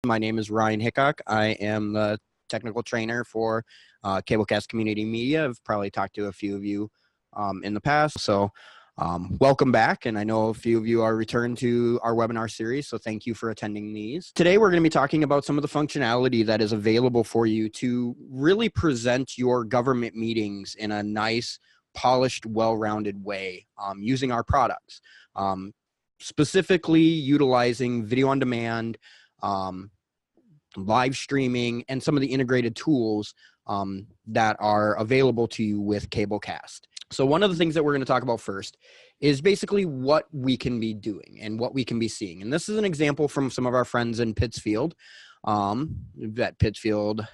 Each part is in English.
My name is Ryan Hickok. I am the technical trainer for Cablecast Community Media. I've probably talked to a few of you in the past, so welcome back. And I know a few of you are returned to our webinar series, so thank you for attending these. Today, we're going to be talking about some of the functionality that is available for you to really present your government meetings in a nice, polished, well-rounded way using our products. Specifically utilizing video on demand, live streaming, and some of the integrated tools that are available to you with Cablecast. So one of the things that we're going to talk about first is basically what we can be doing and what we can be seeing. And this is an example from some of our friends in Pittsfield, at Pittsfield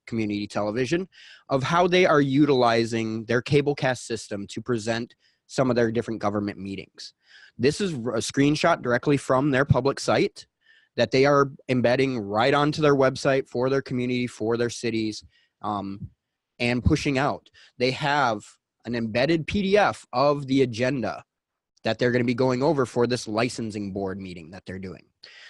Community Television, of how they are utilizing their Cablecast system to present some of their different government meetings. This is a screenshot directly from their public site that they are embedding right onto their website for their community, for their cities, and pushing out. They have an embedded PDF of the agenda that they're going to be going over for this licensing board meeting that they're doing.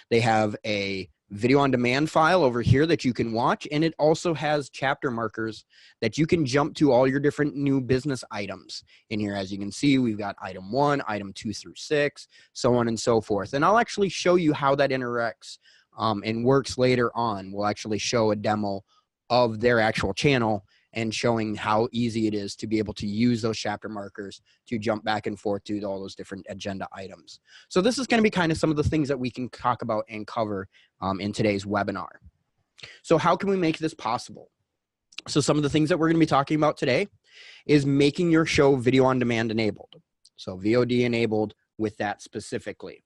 They have a video on demand file over here that you can watch, and it also has chapter markers that you can jump to all your different new business items in here. As you can see, we've got item 1, item 2 through 6, so on and so forth. And I'll actually show you how that interacts and works later on. We'll actually show a demo of their actual channel and showing how easy it is to be able to use those chapter markers to jump back and forth to all those different agenda items. So this is going to be kind of some of the things that we can talk about and cover in today's webinar. So how can we make this possible? So some of the things that we're going to be talking about today is making your show video on demand enabled. So VOD enabled with that specifically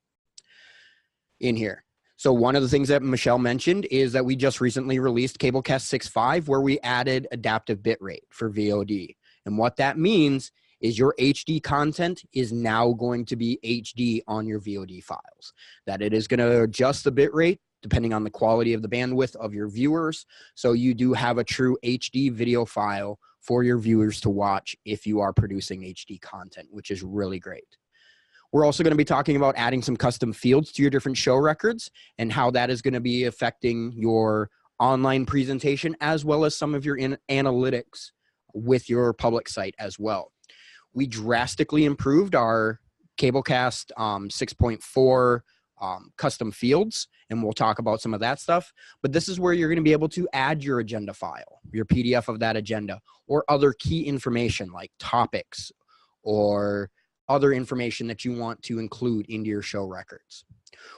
in here. So one of the things that Michelle mentioned is that we just recently released Cablecast 6.5, where we added adaptive bitrate for VOD. And what that means is your HD content is now going to be HD on your VOD files. That it is going to adjust the bitrate depending on the quality of the bandwidth of your viewers. So you do have a true HD video file for your viewers to watch if you are producing HD content, which is really great. We're also going to be talking about adding some custom fields to your different show records and how that is going to be affecting your online presentation as well as some of your analytics with your public site as well. We drastically improved our Cablecast 6.4 custom fields, and we'll talk about some of that stuff. But this is where you're going to be able to add your agenda file, your PDF of that agenda, or other key information like topics or other information that you want to include into your show records.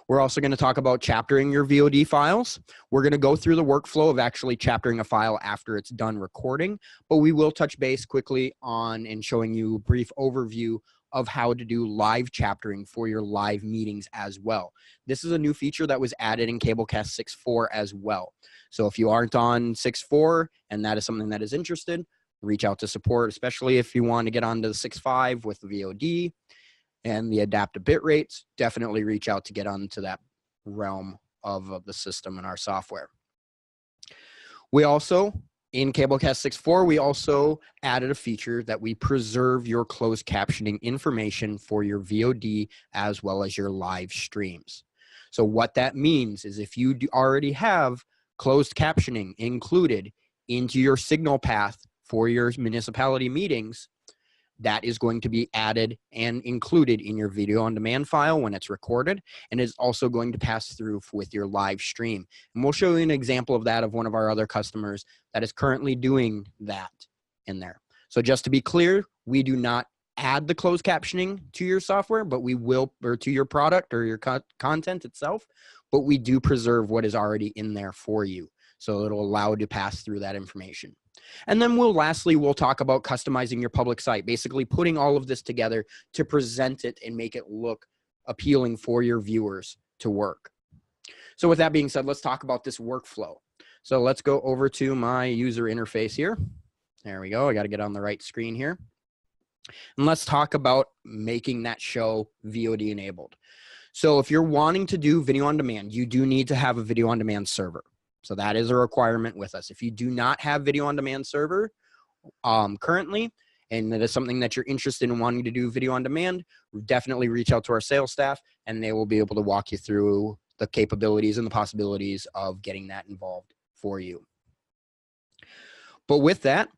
We're also going to talk about chaptering your VOD files. We're going to go through the workflow of actually chaptering a file after it's done recording, but we will touch base quickly on and showing you a brief overview of how to do live chaptering for your live meetings as well. This is a new feature that was added in Cablecast 6.4 as well. So if you aren't on 6.4 and that is something that is interested, reach out to support, especially if you want to get onto the 6.5 with the VOD and the adaptive bit rates. Definitely reach out to get onto that realm of the system and our software. We also, in Cablecast 6.4, we also added a feature that we preserve your closed captioning information for your VOD as well as your live streams. So what that means is if you already have closed captioning included into your signal path for your municipality meetings, that is going to be added and included in your video on demand file when it's recorded, and is also going to pass through with your live stream. And we'll show you an example of that of one of our other customers that is currently doing that in there. So just to be clear, we do not add the closed captioning to your software, but we will, or to your product or your content itself, but we do preserve what is already in there for you. So it'll allow you to pass through that information. And then lastly, we'll talk about customizing your public site, basically putting all of this together to present it and make it look appealing for your viewers to work. So with that being said, let's talk about this workflow. So let's go over to my user interface here. There we go. I got to get on the right screen here. And let's talk about making that show VOD enabled. So if you're wanting to do video on demand, you do need to have a video on demand server. So that is a requirement with us. If you do not have video on demand server currently, and that is something that you're interested in wanting to do video on demand, definitely reach out to our sales staff and they will be able to walk you through the capabilities and the possibilities of getting that involved for you. But with that,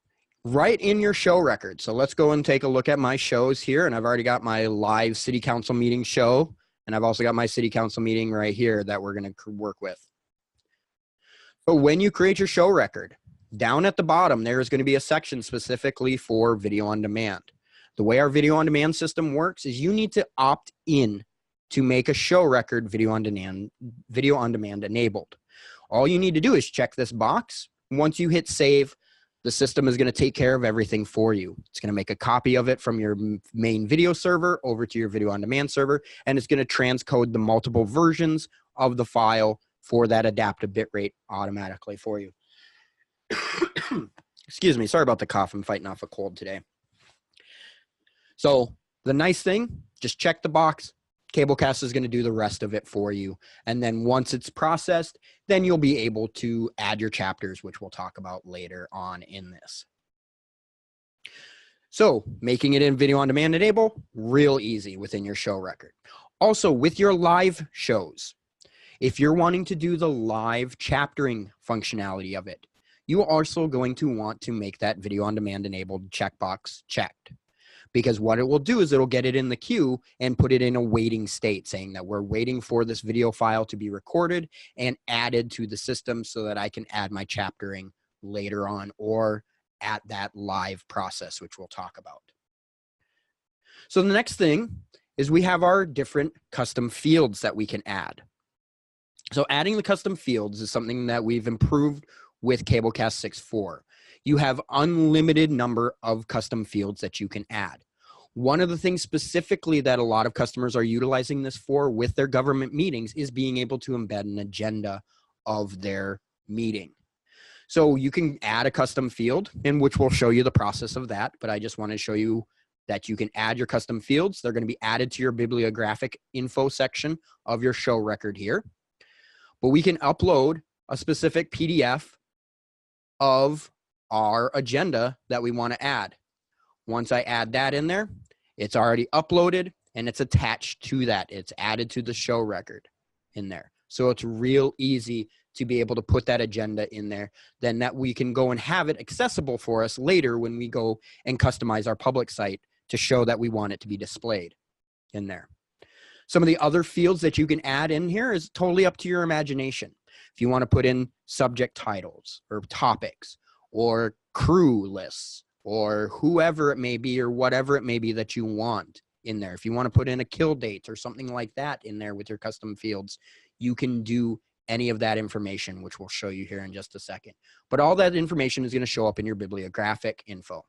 right in your show record. So let's go and take a look at my shows here. And I've already got my live city council meeting show. And I've also got my city council meeting right here that we're going to work with. So when you create your show record, down at the bottom, there is going to be a section specifically for video on demand. The way our video on demand system works is you need to opt in to make a show record video on demand enabled. All you need to do is check this box. Once you hit save, the system is going to take care of everything for you. It's going to make a copy of it from your main video server over to your video on demand server, and it's going to transcode the multiple versions of the file for that adaptive bitrate automatically for you. Excuse me, sorry about the cough. I'm fighting off a cold today. So the nice thing, just check the box. Cablecast is going to do the rest of it for you. And then once it's processed, then you'll be able to add your chapters, which we'll talk about later on in this. So making it in video on demand enable, real easy within your show record. Also with your live shows, if you're wanting to do the live chaptering functionality of it, you are also going to want to make that video on demand enabled checkbox checked. Because what it will do is it'll get it in the queue and put it in a waiting state, saying that we're waiting for this video file to be recorded and added to the system so that I can add my chaptering later on or at that live process, which we'll talk about. So the next thing is we have our different custom fields that we can add. So adding the custom fields is something that we've improved with Cablecast 6.4. You have unlimited number of custom fields that you can add. One of the things specifically that a lot of customers are utilizing this for with their government meetings is being able to embed an agenda of their meeting. So you can add a custom field, in which we'll show you the process of that, but I just want to show you that you can add your custom fields. They're going to be added to your bibliographic info section of your show record here. But we can upload a specific PDF of our agenda that we want to add. Once I add that in there, it's already uploaded and it's attached to that. It's added to the show record in there. So it's real easy to be able to put that agenda in there. Then that we can go and have it accessible for us later when we go and customize our public site to show that we want it to be displayed in there. Some of the other fields that you can add in here is totally up to your imagination. If you want to put in subject titles or topics or crew lists or whoever it may be or whatever it may be that you want in there. If you want to put in a kill date or something like that in there with your custom fields, you can do any of that information, which we'll show you here in just a second. But all that information is going to show up in your bibliographic info.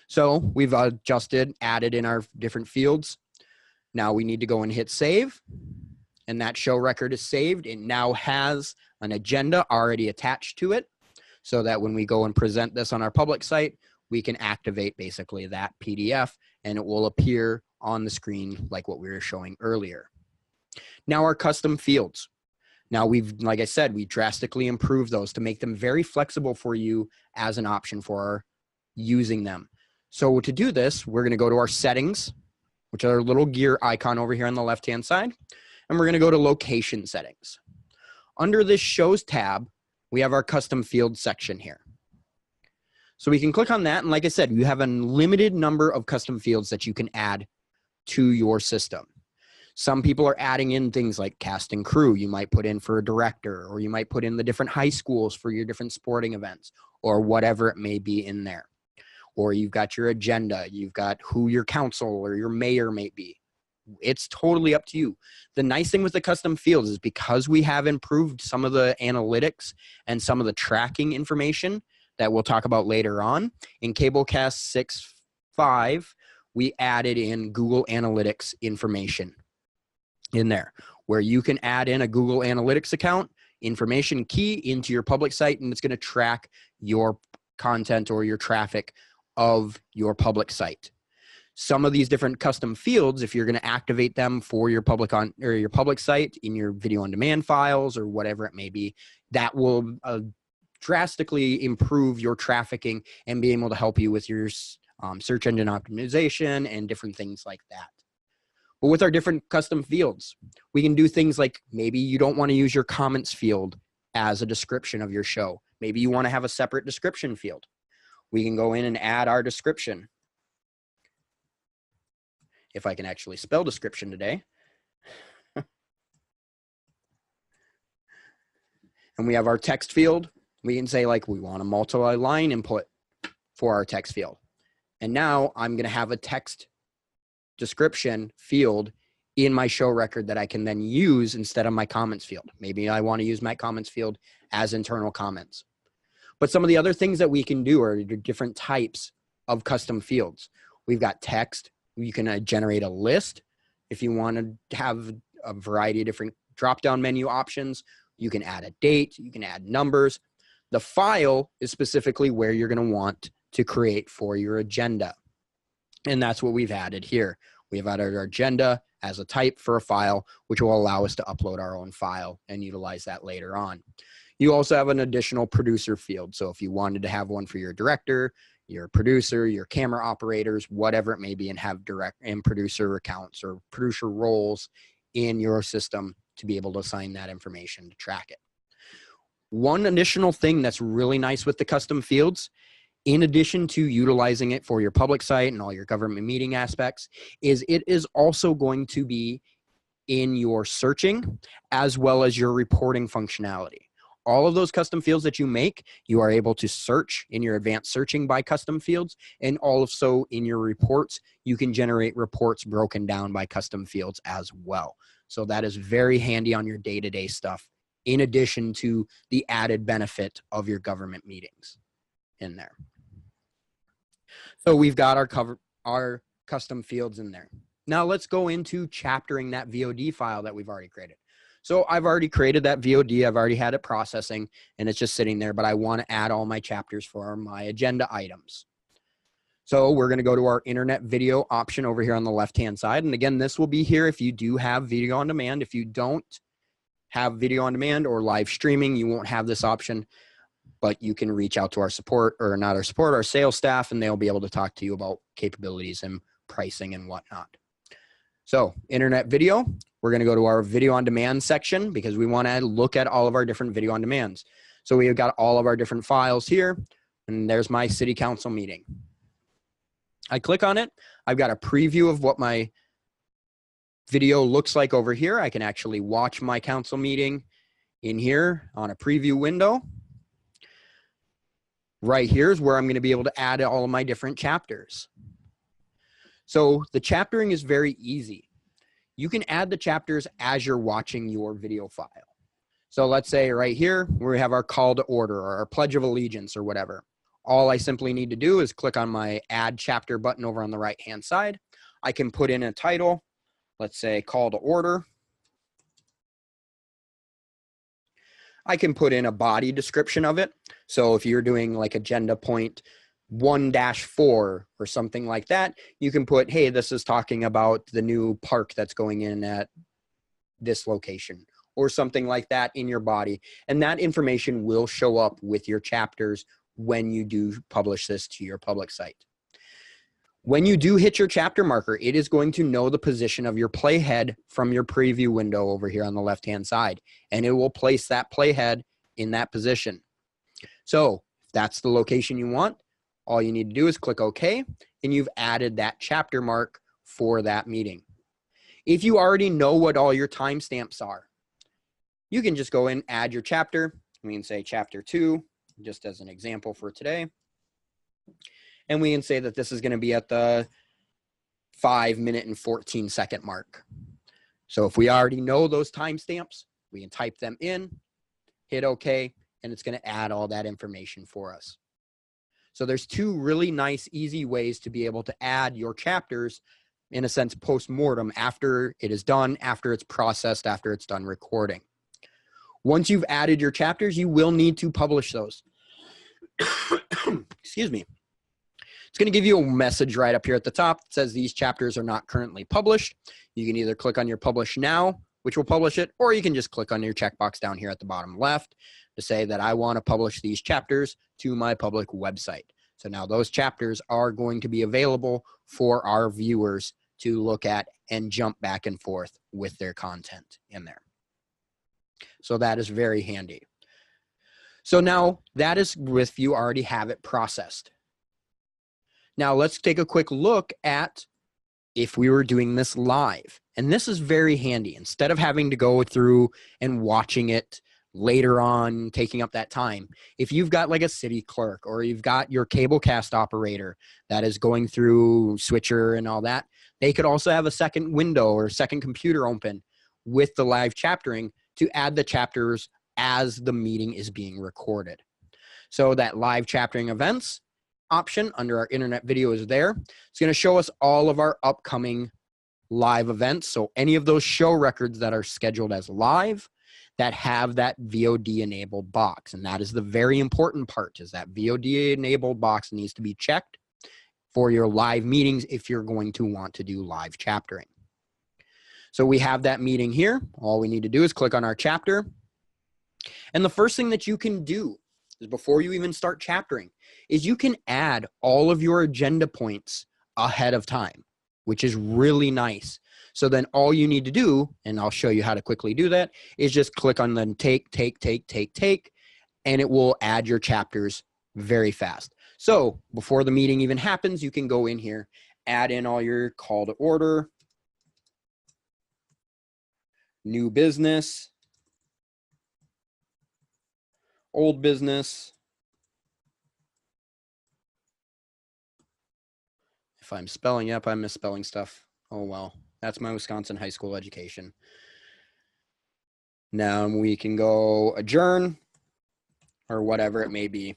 So we've added in our different fields. Now we need to go and hit save, and that show record is saved. It now has an agenda already attached to it, so that when we go and present this on our public site, we can activate basically that PDF and it will appear on the screen like what we were showing earlier. Now our custom fields. Now like I said, we drastically improved those to make them very flexible for you as an option for using them. So to do this, we're going to go to our settings, which are our little gear icon over here on the left-hand side, and we're going to go to location settings. Under this shows tab, we have our custom field section here. So we can click on that. And like I said, you have a limited number of custom fields that you can add to your system. Some people are adding in things like cast and crew. You might put in for a director, or you might put in the different high schools for your different sporting events or whatever it may be in there. Or you've got your agenda. You've got who your council or your mayor may be. It's totally up to you. The nice thing with the custom fields is because we have improved some of the analytics and some of the tracking information that we'll talk about later on. In Cablecast 6.5, we added in Google Analytics information in there, where you can add in a Google Analytics account, information key into your public site, and it's going to track your content or your traffic of your public site. Some of these different custom fields, if you're going to activate them for your public site in your video on demand files or whatever it may be, that will drastically improve your trafficking and be able to help you with your search engine optimization and different things like that. But with our different custom fields, we can do things like maybe you don't want to use your comments field as a description of your show. Maybe you want to have a separate description field. We can go in and add our description. If I can actually spell description today. And we have our text field. We can say like we want a multi-line input for our text field. And now I'm going to have a text description field in my show record that I can then use instead of my comments field. Maybe I want to use my comments field as internal comments. But some of the other things that we can do are different types of custom fields. We've got text. You can generate a list. If you want to have a variety of different drop-down menu options, you can add a date, you can add numbers. The file is specifically where you're going to want to create for your agenda. And that's what we've added here. We have added our agenda as a type for a file, which will allow us to upload our own file and utilize that later on. You also have an additional producer field. So if you wanted to have one for your director, your producer, your camera operators, whatever it may be, and have direct and producer accounts or producer roles in your system to be able to assign that information to track it. One additional thing that's really nice with the custom fields, in addition to utilizing it for your public site and all your government meeting aspects, is it is also going to be in your searching as well as your reporting functionality. All of those custom fields that you make, you are able to search in your advanced searching by custom fields, and also in your reports, you can generate reports broken down by custom fields as well. So that is very handy on your day-to-day stuff, in addition to the added benefit of your government meetings in there. So we've got our custom fields in there. Now let's go into chaptering that VOD file that we've already created. So I've already created that VOD. I've already had it processing and it's just sitting there, but I want to add all my chapters for my agenda items. So we're going to go to our internet video option over here on the left-hand side. And again, this will be here if you do have video on demand. If you don't have video on demand or live streaming, you won't have this option, but you can reach out to our support, or not our support, our sales staff, and they'll be able to talk to you about capabilities and pricing and whatnot. So internet video, we're going to go to our video on demand section because we want to look at all of our different video on demands. So we've got all of our different files here, and there's my city council meeting. I click on it. I've got a preview of what my video looks like over here. I can actually watch my council meeting in here on a preview window. Right here is where I'm going to be able to add all of my different chapters. So the chaptering is very easy. You can add the chapters as you're watching your video file. So let's say right here, we have our call to order or our pledge of allegiance or whatever. All I simply need to do is click on my add chapter button over on the right-hand side. I can put in a title, let's say call to order. I can put in a body description of it. So if you're doing like agenda point 1-4 or something like that, you can put, hey, this is talking about the new park that's going in at this location or something like that in your body. And that information will show up with your chapters when you do publish this to your public site. When you do hit your chapter marker, it is going to know the position of your playhead from your preview window over here on the left-hand side, and it will place that playhead in that position. So if that's the location you want, all you need to do is click OK, and you've added that chapter mark for that meeting. If you already know what all your timestamps are, you can just go in, add your chapter. We can say chapter 2, just as an example for today. And we can say that this is going to be at the 5-minute and 14-second mark. So if we already know those timestamps, we can type them in, hit OK, and it's going to add all that information for us. So there's two really nice, easy ways to be able to add your chapters, in a sense, post-mortem, after it is done, after it's processed, after it's done recording. Once you've added your chapters, you will need to publish those. Excuse me. It's going to give you a message right up here at the top that says these chapters are not currently published. You can either click on your publish now, which will publish it, or you can just click on your checkbox down here at the bottom left to say that I want to publish these chapters to my public website. So now those chapters are going to be available for our viewers to look at and jump back and forth with their content in there. So that is very handy. So now that is if you already have it processed. Now let's take a quick look at if we were doing this live. And this is very handy. Instead of having to go through and watching it later on, taking up that time, if you've got like a city clerk or you've got your Cablecast operator that is going through switcher and all that, they could also have a second window or second computer open with the live chaptering to add the chapters as the meeting is being recorded. So that live chaptering events option under our internet video is there. It's going to show us all of our upcoming live events. So any of those show records that are scheduled as live that have that VOD enabled box. And that is the very important part, is that VOD enabled box needs to be checked for your live meetings if you're going to want to do live chaptering. So we have that meeting here. All we need to do is click on our chapter. And the first thing that you can do is, before you even start chaptering, is you can add all of your agenda points ahead of time, which is really nice. So then all you need to do, and I'll show you how to quickly do that, is just click on the take, and it will add your chapters very fast. So before the meeting even happens, you can go in here, add in all your call to order, new business, old business. If I'm spelling up, I'm misspelling stuff. Oh, well, that's my Wisconsin high school education. Now we can go adjourn or whatever it may be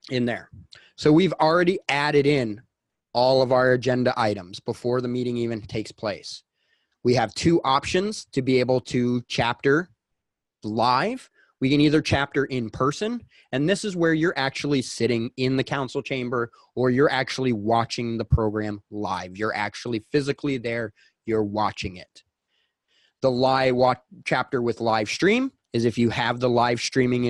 in there. So we've already added in all of our agenda items before the meeting even takes place. We have two options to be able to chapter live. We can either chapter in person, and this is where you're actually sitting in the council chamber, or you're actually watching the program live. You're actually physically there, you're watching it. The live chapter with live stream is if you have the live streaming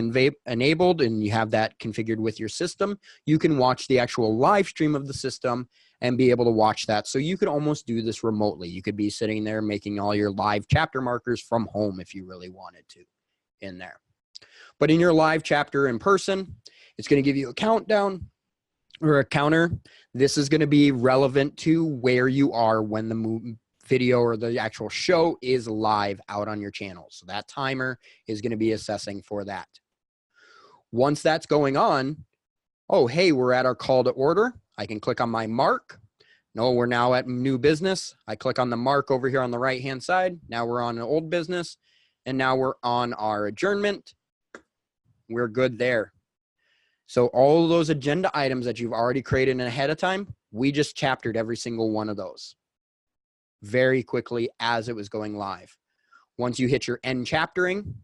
enabled and you have that configured with your system, you can watch the actual live stream of the system and be able to watch that. So you could almost do this remotely. You could be sitting there making all your live chapter markers from home if you really wanted to in there. But in your live chapter in person, it's going to give you a countdown or a counter. This is going to be relevant to where you are when the video or the actual show is live out on your channel. So that timer is going to be assessing for that. Once that's going on, oh, hey, we're at our call to order. I can click on my mark. No, we're now at new business. I click on the mark over here on the right-hand side. Now we're on an old business, and now we're on our adjournment. We're good there. So all of those agenda items that you've already created ahead of time, we just chaptered every single one of those very quickly as it was going live. Once you hit your end chaptering,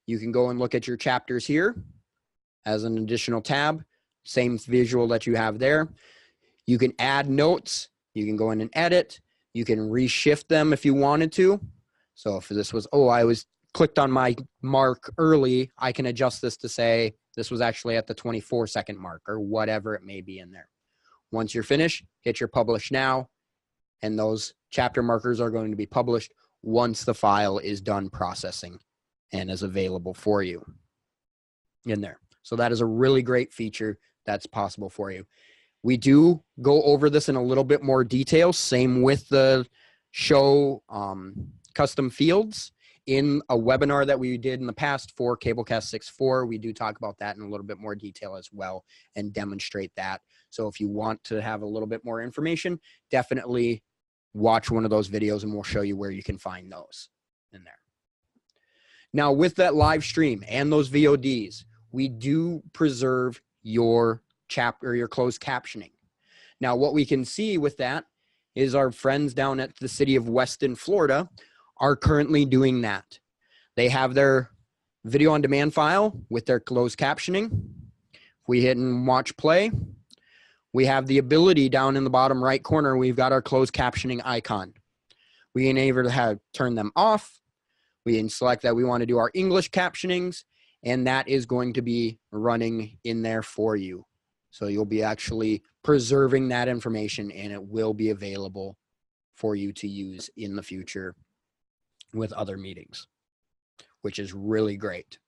you can go and look at your chapters here as an additional tab. Same visual that you have there. You can add notes. You can go in and edit. You can reshift them if you wanted to. So if this was, oh, I was clicked on my mark early, I can adjust this to say this was actually at the 24-second mark or whatever it may be in there. Once you're finished, hit your publish now, and those chapter markers are going to be published once the file is done processing and is available for you in there. So that is a really great feature that's possible for you. We do go over this in a little bit more detail, same with the show custom fields. In a webinar that we did in the past for Cablecast 6.4, we do talk about that in a little bit more detail as well and demonstrate that. So if you want to have a little bit more information, definitely watch one of those videos and we'll show you where you can find those in there. Now with that live stream and those VODs, we do preserve your chapter, your closed captioning. Now what we can see with that is our friends down at the city of Weston, Florida, are currently doing that. They have their video on demand file with their closed captioning. If we hit and watch play, we have the ability down in the bottom right corner, we've got our closed captioning icon. We can either turn them off. We can select that we want to do our English captionings, and that is going to be running in there for you. So you'll be actually preserving that information and it will be available for you to use in the future with other meetings, which is really great.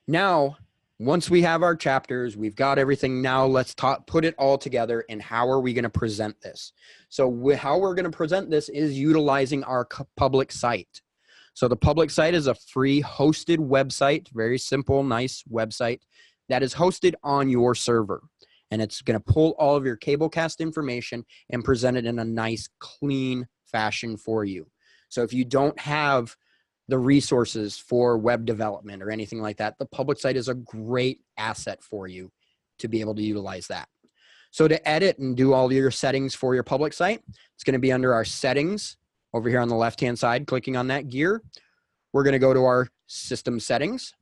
Now, once we have our chapters, we've got everything. Now let's put it all together, and how are we going to present this? So how we're going to present this is utilizing our public site. So the public site is a free hosted website, very simple, nice website that is hosted on your server. And it's going to pull all of your Cablecast information and present it in a nice, clean fashion for you. So if you don't have the resources for web development or anything like that, the public site is a great asset for you to be able to utilize that. So to edit and do all your settings for your public site, it's going to be under our settings over here on the left-hand side, clicking on that gear. We're going to go to our system settings.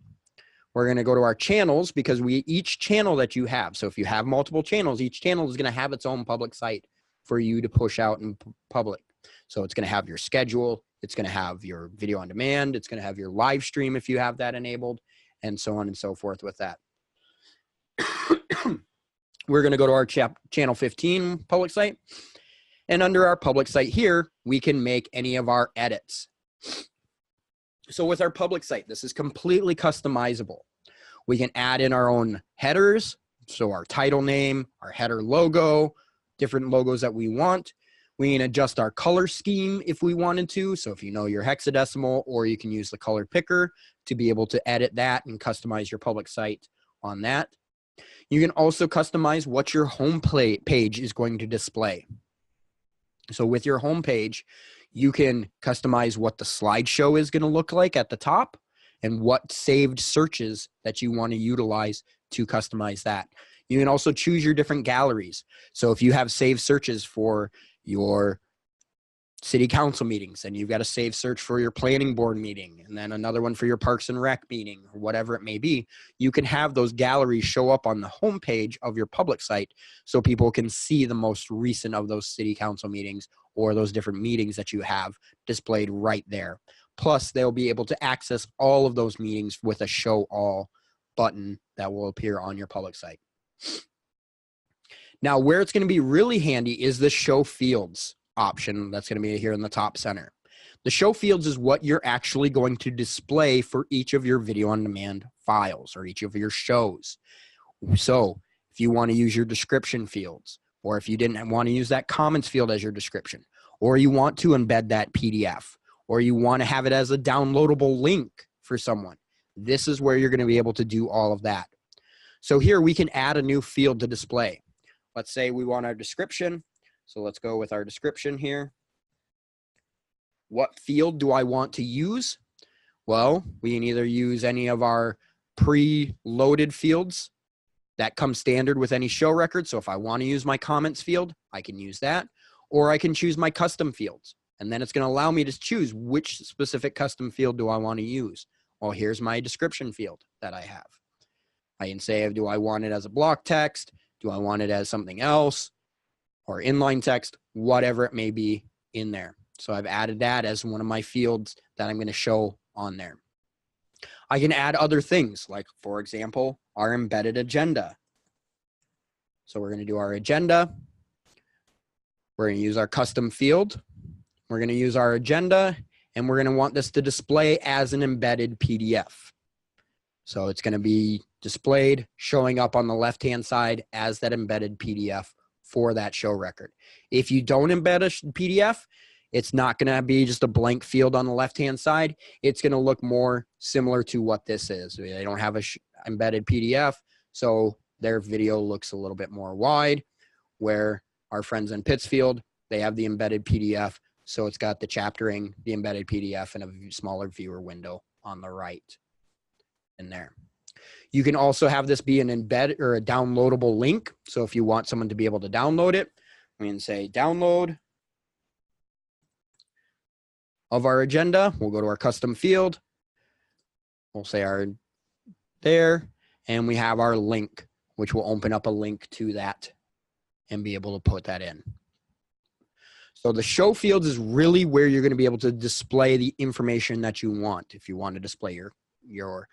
We're going to go to our channels, because each channel that you have, so if you have multiple channels, each channel is going to have its own public site for you to push out in public. So it's going to have your schedule, it's going to have your video on demand, it's going to have your live stream if you have that enabled, and so on and so forth with that. We're going to go to our channel 15 public site, and under our public site here, we can make any of our edits. So with our public site, this is completely customizable. We can add in our own headers, so our title name, our header logo, different logos that we want. We can adjust our color scheme if we wanted to. So if you know your hexadecimal, or you can use the color picker to be able to edit that and customize your public site on that. You can also customize what your home page is going to display. So with your home page, you can customize what the slideshow is going to look like at the top and what saved searches that you want to utilize to customize that. You can also choose your different galleries. So if you have saved searches for your city council meetings, and you've got a saved search for your planning board meeting, and then another one for your Parks and Rec meeting, or whatever it may be, you can have those galleries show up on the home page of your public site so people can see the most recent of those city council meetings or those different meetings that you have displayed right there. Plus, they'll be able to access all of those meetings with a show all button that will appear on your public site. Now, where it's going to be really handy is the show fields option that's going to be here in the top center. The show fields is what you're actually going to display for each of your video on demand files or each of your shows. So if you want to use your description fields, or if you didn't want to use that comments field as your description, or you want to embed that PDF, or you want to have it as a downloadable link for someone, this is where you're going to be able to do all of that. So here we can add a new field to display. Let's say we want our description. So let's go with our description here. What field do I want to use? Well, we can either use any of our pre-loaded fields that come standard with any show record. So if I want to use my comments field, I can use that, or I can choose my custom fields. And then it's going to allow me to choose which specific custom field do I want to use. Well, here's my description field that I have. I can say, do I want it as a block text? Do I want it as something else? Or inline text, whatever it may be in there. So I've added that as one of my fields that I'm going to show on there. I can add other things, like, for example, our embedded agenda. So we're going to do our agenda. We're going to use our custom field. We're going to use our agenda, and we're going to want this to display as an embedded PDF. So it's going to be displayed, showing up on the left-hand side as that embedded PDF for that show record. If you don't embed a PDF, it's not going to be just a blank field on the left-hand side. It's going to look more similar to what this is. They don't have a embedded PDF, so their video looks a little bit more wide, where our friends in Pittsfield, they have the embedded PDF, so it's got the chaptering, the embedded PDF, and a smaller viewer window on the right in there. You can also have this be an embed or a downloadable link. So if you want someone to be able to download it, we can say download of our agenda. We'll go to our custom field. We'll say our there, and we have our link, which will open up a link to that and be able to put that in. So the show fields is really where you're going to be able to display the information that you want. If you want to display your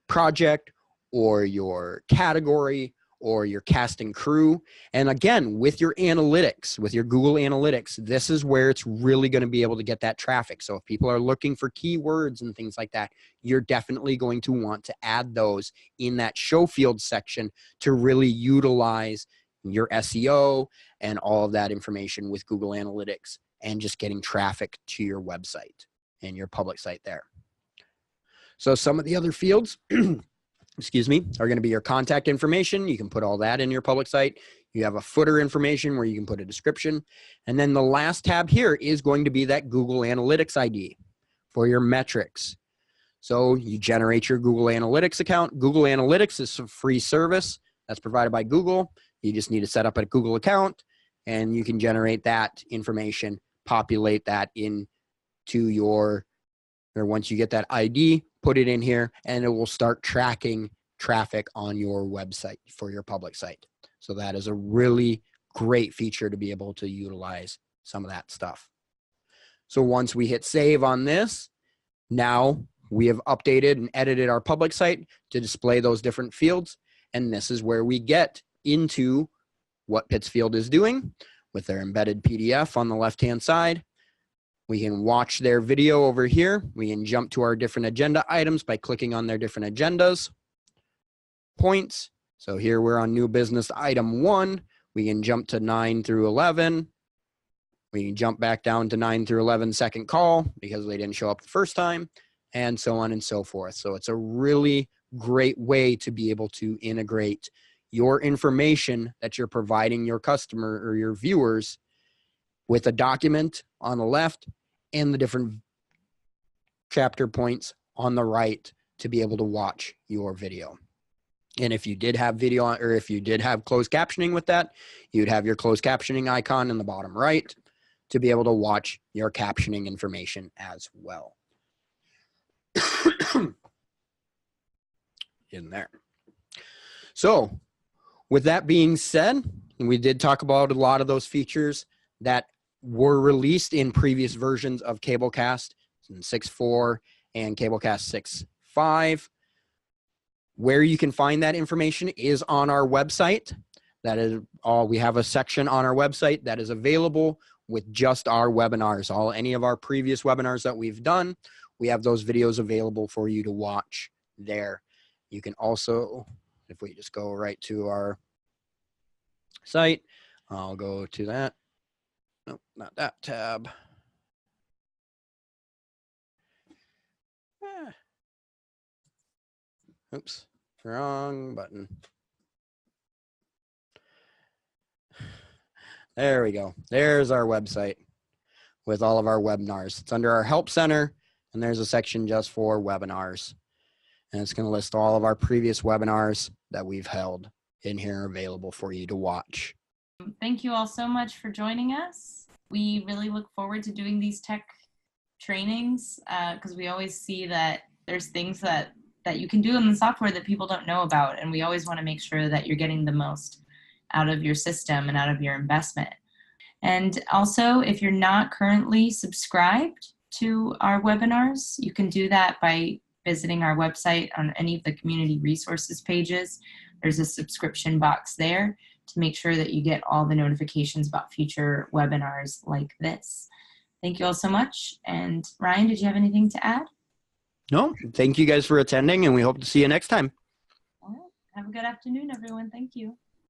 project or your category or your casting crew. And again, with your analytics, with your Google Analytics, this is where it's really going to be able to get that traffic. So if people are looking for keywords and things like that, you're definitely going to want to add those in that Schofields section to really utilize your SEO and all of that information with Google Analytics and just getting traffic to your website and your public site there. So some of the other fields excuse me, are going to be your contact information. You can put all that in your public site. You have a footer information where you can put a description. And then the last tab here is going to be that Google Analytics ID for your metrics. So you generate your Google Analytics account. Google Analytics is a free service that's provided by Google. You just need to set up a Google account and you can generate that information, populate that into your, or once you get that ID, put it in here and it will start tracking traffic on your website for your public site. So that is a really great feature to be able to utilize some of that stuff. So once we hit save on this, now we have updated and edited our public site to display those different fields. And this is where we get into what Pittsfield is doing with their embedded PDF on the left-hand side. We can watch their video over here. We can jump to our different agenda items by clicking on their different agendas, points. So here we're on new business item 1. We can jump to 9 through 11. We can jump back down to 9 through 11 second call because they didn't show up the first time, and so on and so forth. So it's a really great way to be able to integrate your information that you're providing your customer or your viewers with a document on the left and the different chapter points on the right to be able to watch your video. And if you did have video or if you did have closed captioning with that, you'd have your closed captioning icon in the bottom right to be able to watch your captioning information as well. In there. So with that being said, we did talk about a lot of those features that were released in previous versions of Cablecast in 6.4 and Cablecast 6.5. Where you can find that information is on our website. That is all. We have a section on our website that is available with just our webinars. Any of our previous webinars that we've done, we have those videos available for you to watch there. You can also, if we just go right to our site, I'll go to that. Nope, not that tab. Oops, wrong button. There we go. There's our website with all of our webinars. It's under our Help Center, and there's a section just for webinars. And it's going to list all of our previous webinars that we've held in here available for you to watch. Thank you all so much for joining us. We really look forward to doing these tech trainings because we always see that there's things that you can do in the software that people don't know about, and we always want to make sure that you're getting the most out of your system and out of your investment. And also, if you're not currently subscribed to our webinars, you can do that by visiting our website on any of the community resources pages. There's a subscription box there to make sure that you get all the notifications about future webinars like this. Thank you all so much. And Ryan, did you have anything to add? No, thank you guys for attending, and we hope to see you next time. All right. Have a good afternoon, everyone. Thank you.